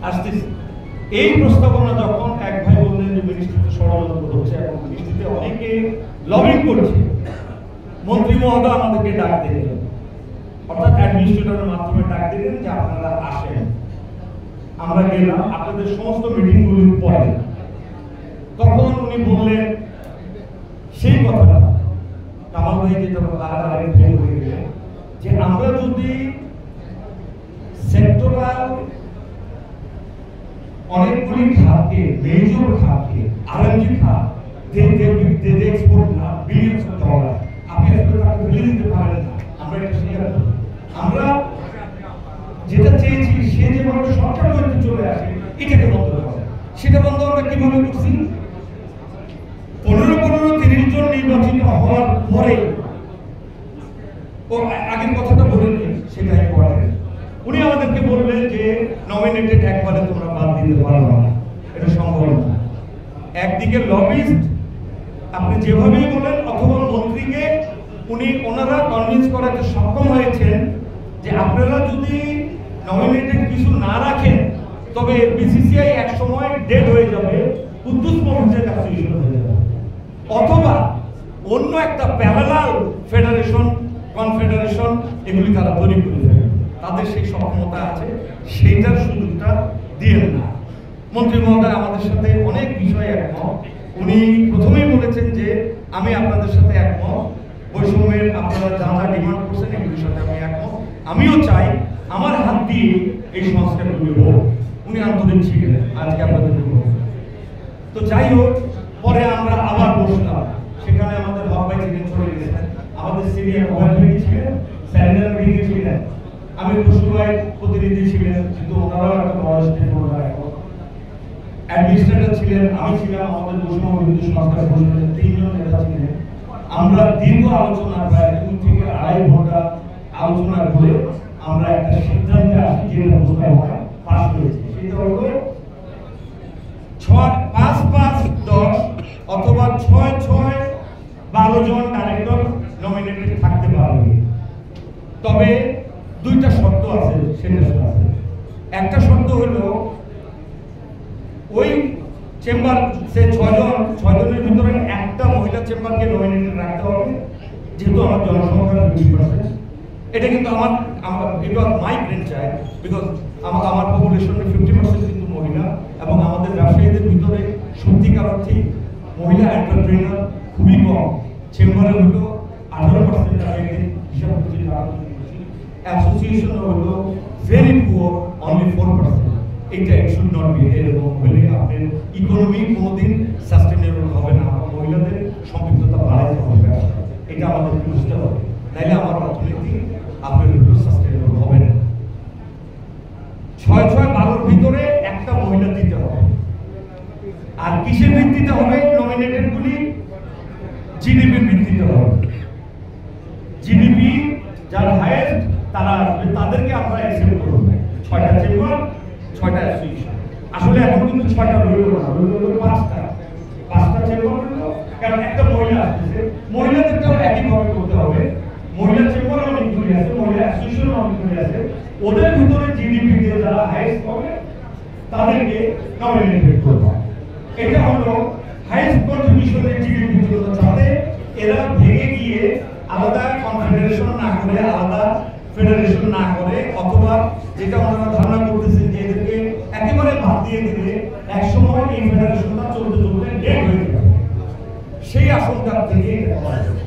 আসতেছে। এই প্রস্তাবনা যখন এক ভাই বললেন যে মিনিস্ট্রিতে ষড়যন্ত্র হচ্ছে এবং মিনিস্ট্রিতে অনেকে লবিং করছে, মন্ত্রী মহোদয় আমাদেরকে ডাক দিলেন, অর্থাৎ অ্যাডমিনিস্ট্রেটরের মাধ্যমে ডাক দিলেন যে আপনারা আসেন। আমরা গেলাম আপনাদের সমস্ত মিটিং গুলির পরে। তখন উনি বললেন সেই কথাটা, কামাল ভাই যেটা হয়ে গেলেন যে আমরা যদি সেক্টরাল অনেকগুলি খাতকে, মেজর খাতকে, আরএনজি খাত, দে এক্সপোর্ট না বিলিয়ন্স অফ ডলার, আপনি আসলে তাকে ফেলে দিতে পারেন না। আমরা এটা স্বীকার করি। আমরা যেটা চেয়েছি সে যেভাবে সরকার হইতে চলে আসে এটাকে বন্ধ করে, সেটা বন্ধ আমরা কিভাবে করছি? 15-30 জন নির্বাচিত হওয়ার পরে, ও আগের কথাটা বলে নিই, সেটা ইম্পর্টেন্ট। উনি আমাদেরকে বললেন যে নমিনেটেড একবারে তোমরা বাদ দিতে পারো না, এটা সম্ভব না। একদিকে লবিস্ট আপনি যেভাবেই বলেন, অথবা মন্ত্রীকে ওনারা কনভিন্স করাতে সক্ষম হয়েছেন যে আপনারা যদি নমিনেটেড কিছু না রাখেন তবে বিসিসিআই এক সময় ডেড হয়ে যাবে, কুদ্দুস মোহাম্মদের অ্যাসোসিয়েশন হয়ে যাবে, অথবা অন্য একটা প্যারালাল ফেডারেশন, কনফেডারেশন এগুলি তারা তৈরি করে দেবে। তাদের সেই সক্ষমতা আছে, সেইটার সুযোগটা দিয়ে না। মন্ত্রী মহোদয় আমাদের সাথে অনেক বিষয়ে একমত। উনি প্রথমেই বলেছেন যে আমি আপনাদের সাথে একমত, বৈষম্যের আপনারা যা যা ডিমান্ড করছেন এগুলির সাথে আমি একমত, আমিও চাই আমার হাত দিয়ে এই সংস্কারগুলি হোক। উনি আন্তরিক ছিলেন, আজকে আপনাদের তো যাই হোক। পরে আমরা আবার বসলাম, সেখানে আমাদের হক ভাই ছিলেন, চলে গেছেন, আমাদের সিনিয়র মোবাইল ভাই ছিলেন, স্যান্ডেল ভাই ছিলেন, আমি বসু ভাই প্রতিনিধি ছিলেন, কিন্তু ওনারাও একটা বয়স অ্যাডমিনিস্ট্রেটর ছিলেন, আমি ছিলাম, আমাদের বৈষম্য বিরোধী সংস্কার পরিষদের 3 জন নেতা ছিলেন। আমরা দীর্ঘ আলোচনা, প্রায় 2 থেকে 2.5 ঘন্টা আলোচনা করে আমরা একটা সিদ্ধান্তে আসি, যে অবস্থায় আমরা পাস করেছি। সেটা হলো 5-5-10 অথবা 6-6-12 জন ডাইরেক্টর নমিনেটেড থাকতে পারবে। তবে 2টা শর্ত আছে, সেটা আছে। একটা শর্ত হলো ওই চেম্বার, সে 6 জনের ভিতরে একটা মহিলা চেম্বারকে নমিনেটেড রাখতে হবে, যেহেতু আমার জনসংখ্যার 50%। এটা কিন্তু আমার এটা মাই ব্রেন চাই, বিকজ আমার পপুলেশনের 50% কিন্তু মহিলা, এবং আমাদের ব্যবসায়ীদের ভিতরে সত্যিকার অর্থে মহিলা এন্টারপ্রেনার খুবই কম। চেম্বারে হলো 18% হিসাব করছি, অ্যাসোসিয়েশন হলো ভেরি পুয়ার, অনলি 4%। এটা ইট শুড নট বি। এরকম হলে আপনার ইকোনমি কোনোদিন সাস্টেনেবল হবে না, মহিলাদের সম্পৃক্ততা বাড়াইতে হবে, এটা আমাদের বুঝতে হবে, তাইলে আমার অর্থনীতি আপনার সাস্টেনেবল হবে না। 6-6-12 ভিতরে একটা মহিলা দিতে হবে। আর কিসের ভিত্তিতে হবে নমিনেটেড গুলি? জিডিপির ভিত্তিতে হবে। জিডিপি যার হাইয়েস্ট তারা আসবে, তাদেরকে আমরা অ্যাকসেপ্ট করব। 6টা চেম্বার, 6টা অ্যাসোসিয়েশন। আসলে এখন কিন্তু 6টা রইল না, রইল 5টা চেম্বার রইল, কারণ একটা মহিলা আসছে, মহিলাদেরটাও একইভাবে করতে হবে। মহিলা চেম্বার অনেকগুলি আছে, মহিলা অ্যাসোসিয়েশন অনেকগুলি আছে, ওদের ভিতরে জিডিপি তে যারা হাইয়েস্ট হবে তাদেরকে নমিনেটেড করব। এটা হলো হাইয়েস্ট কন্ট্রিবিউশনের জিডিপি গুলো, যাতে এরা ভেঙে গিয়ে আলাদা কনফেডারেশন না করে, আলাদা ফেডারেশন না করে, অথবা যেটা ওনারা ধারণা করতেছেন যে এদেরকে একেবারে বাদ দিয়ে দিলে একসময় এই ফেডারেশনটা চলতে চলতে ডেড হয়ে যাবে, সেই আশঙ্কা থেকে এটা করা যাবে।